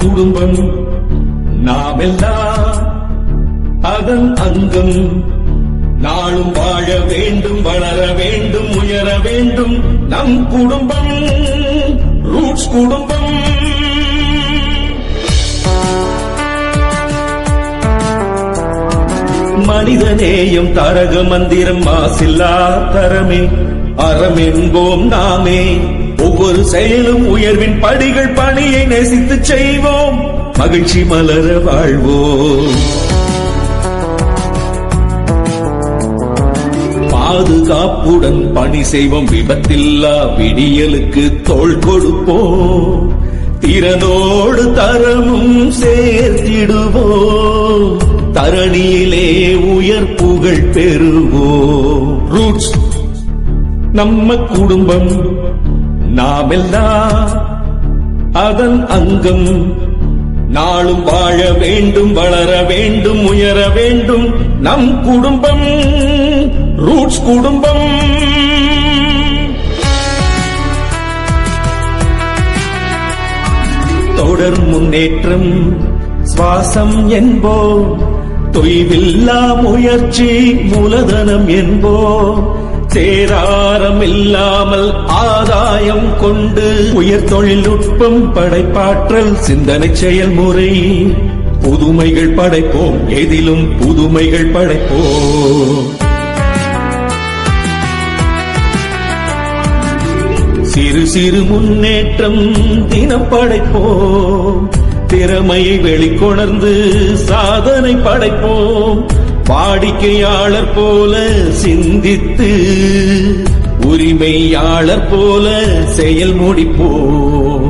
குடும்பம் நாமெல்லாம் அதன் அங்கம். நாளும் வாழ வேண்டும், வளர வேண்டும், உயர வேண்டும் நம் குடும்பம், ரூட்ஸ் குடும்பம். மனிதநேயம் தாரக மந்திரம், மாசில்லா தரமே அறம் என்போம் நாமே. ஒவ்வொரு செயலும் உயர்வின் படிகள், பணியை நேசித்து செய்வோம், மகிழ்ச்சி மலர வாழ்வோம். பாதுகாப்புடன் பணி செய்வோம், விபத்தில்லா விடியலுக்கு தோள் கொடுப்போம், திறனோடு தரமும் சேர்த்திடுவோம், தரணியிலே உயர் புகழ் பெறுவோம். ரூட்ஸ் நம்ம குடும்பம், நாமெல்லாம் அதன் அங்கம். நாளும் வாழ வேண்டும், வளர வேண்டும், உயர வேண்டும் நம் குடும்பம், ரூட்ஸ் குடும்பம். தொடர் முன்னேற்றம் சுவாசம் என்போம், தொய்வில்லா முயற்சி மூலதனம் என்போம், சேதாரம் இல்லாமல் ஆதாயம் கொண்டு உயர் தொழில்நுட்பம், படைப்பாற்றல், சிந்தனை செயல்முறை, புதுமைகள் படைப்போம், எதிலும் புதுமைகள் படைப்போம். சிறு சிறு முன்னேற்றம் தினம் படைப்போம், திறமையை வெளிக்கொணர்ந்து சாதனை படைப்போம், வாடிக்கையாளர் போல சிந்தித்து உரிமையாளர் போல செயல் முடிப்போம்.